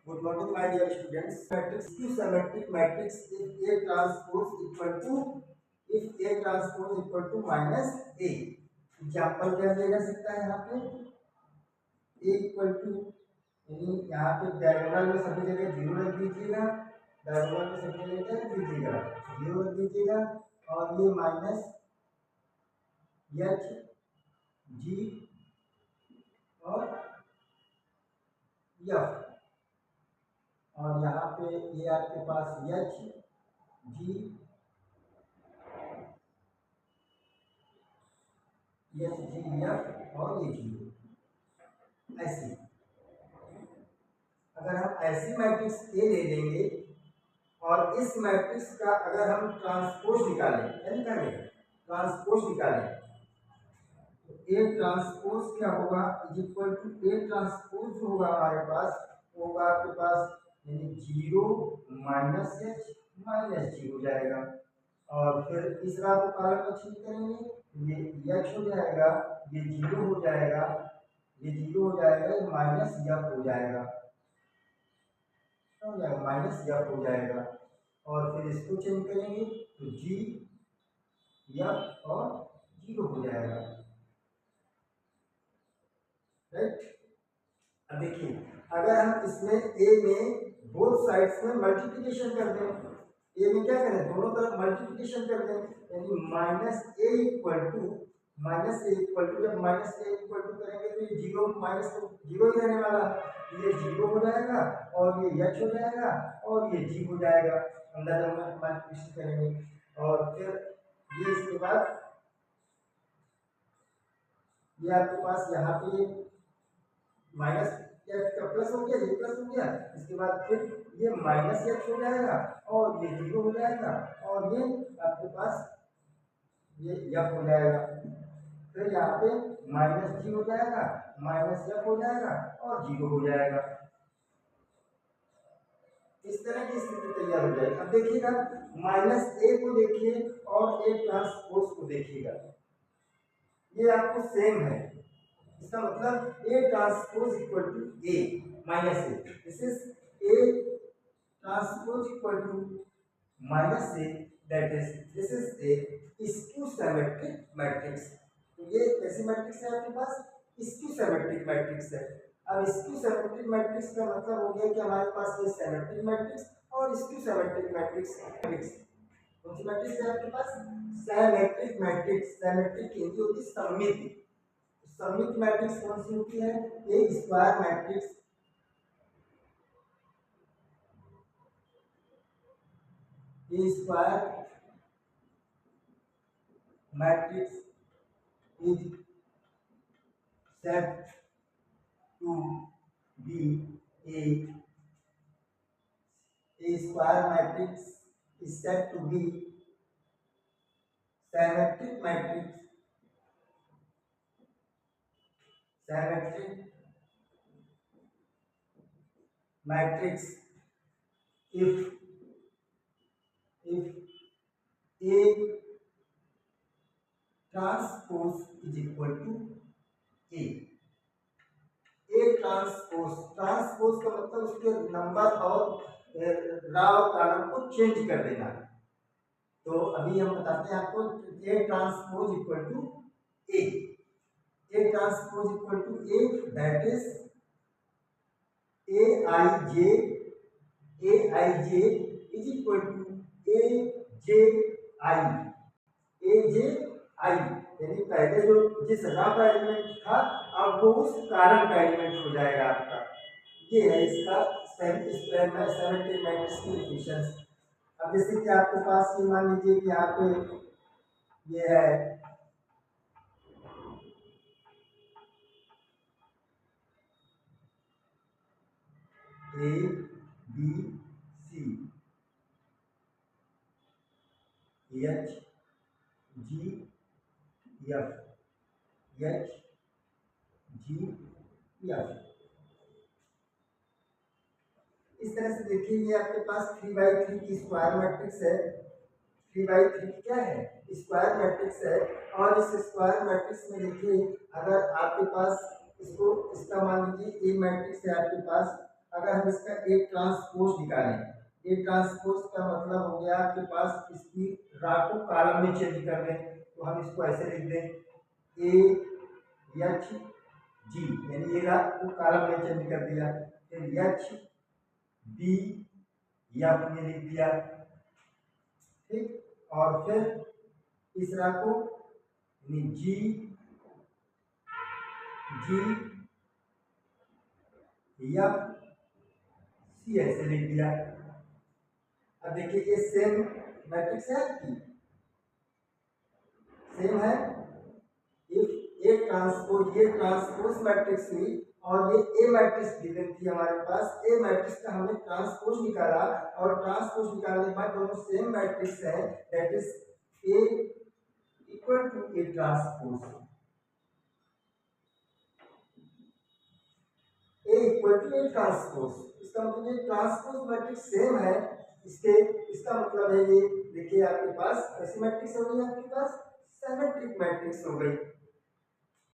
Good morning, my dear students. Matrix Q symmetric matrix if A transpose equal to minus A. Example क्या दिया जा सकता है यहाँ पे A इक्वल टू यानी यहाँ पे डायगोनल में सभी जगह जीरो रख दीजिएगा, डायगोनल में सभी जगह क्या रख दीजिएगा जीरो रख दीजिएगा और ये माइनस एच जी और एफ और यहाँ पे ये आपके पास H G H G F और ये जीरो ऐसी। अगर हम ऐसी मैट्रिक्स ए ले लेंगे और इस मैट्रिक्स का अगर हम ट्रांसपोज निकालें, क्या निकालें ट्रांसपोज निकालें, तो ए ट्रांसपोज क्या होगा is equal to A transpose होगा हमारे पास होगा आपके पास यानी zero minus H minus G हो जाएगा और फिर तीसरा को कॉलम में चेंज करेंगे ये एच हो जाएगा, ये जीरो हो जाएगा, ये जीरो हो जाएगा, ये माइनस एफ हो जाएगा, हो जाएगा माइनस एफ हो जाएगा और फिर इसको चेंज करेंगे तो जी एफ और जीरो हो जाएगा। राइट। अब देखिए अगर हम इसमें ए में बोथ साइड्स में मल्टीप्लिकेशन कर दें, ए में क्या करें दोनों तरफ मल्टीप्लिकेशन कर दें यानी माइनस ए इक्वल टू जब माइनस ए इक्वल टू करेंगे तो ये जीरो माइनस तो जीरो ही रहने वाला है, ये जीरो हो जाएगा और ये एच हो जाएगा और ये जी हो जाएगा अंदर जब मल्टीप्लिकेशन करेंगे और फिर ये इसके बाद ये आपके पास यहाँ पे माइनस एच का प्लस हो गया, ये प्लस हो गया, इसके बाद फिर ये माइनस एच हो जाएगा और ये जीरो हो जाएगा और ये आपके पास ये एफ हो जाएगा, फिर यहाँ पे माइनस जी हो जाएगा, माइनस एफ हो जाएगा और जीरो हो जाएगा। इस तरह की स्थिति तैयार हो जाएगी। अब देखिएगा माइनस ए को देखिए और ए ट्रांसपोज को देखिएगा, ये आपको सेम है, इसका मतलब A transpose equal to A minus A, this is A transpose equal to minus A, that is this is a skew symmetric matrix. तो ये कैसी मैट्रिक्स है आपके पास स्क्यू सिमेट्रिक मैट्रिक्स है। अब स्क्यू सिमेट्रिक मैट्रिक्स का मतलब हो गया कि हमारे पास ये सिमेट्रिक मैट्रिक्स और स्क्यू सिमेट्रिक मैट्रिक्स कौन सी मैट्रिक्स है आपके पास सिमेट्रिक मैट्रिक्स। सिमेट्रिक की हिंदी होती है सममित। सममित मैट्रिक्स कौन सी होती है एक square matrix, a square matrix is set to be a square matrix is set to be symmetric matrix, symmetric matrix if A transpose is equal to A। A transpose का मतलब उसके नंबर और रा और कॉलम को change कर देना। तो अभी हम बताते हैं आपको A transpose equal to A, A transpose equal to A that is AIJ is equal to AJI यानी पहले जो जिस रा का एलिमेंट था अब वो उस कारण का एलिमेंट हो जाएगा आपका। ये है इसका सिमेट्रिक मैट्रिक्स की इक्वेशंस। अब जैसे कि आपके पास ये मान लीजिए कि यहाँ पे ये है A B C H G F H G F। इस तरह से देखिए ये आपके पास 3/3 की स्क्वायर मैट्रिक्स है। 3/3 क्या है स्क्वायर मैट्रिक्स है और इस स्क्वायर मैट्रिक्स में देखिए अगर आपके पास इसको इसका मान लीजिए ए मैट्रिक्स है आपके पास, अगर हम इसका ए ट्रांसपोज निकालें, ए ट्रांसपोज का मतलब हो गया आपके पास इसकी रा को कॉलम में चेंज कर दें, तो हम इसको ऐसे लिख दें ए एच जी, यानी ये रा को कॉलम में चेंज कर दिया, फिर एच बी या हमने लिख दिया, ठीक, और फिर इस रा को जी जी या सी ऐसे लिख दिया। अब देखिए ये सेम मैट्रिक्स है आपकी, सेम है। इफ ए ट्रांसपोज, ये ट्रांसपोज मैट्रिक्स हुई और ये ए मैट्रिक्स गिवन थी हमारे पास, ए मैट्रिक्स का हमने ट्रांसपोज निकाला और ट्रांसपोज निकालने के बाद दोनों सेम मैट्रिक्स है, that is A equal to A transpose, A equal to A transpose. इसका मतलब ये ट्रांसपोज मैट्रिक्स सेम है, इसका मतलब है ये देखिए आपके पास ऐसी मैट्रिक्स हो गई, आपके पास सिमेट्रिक मैट्रिक्स हो गई।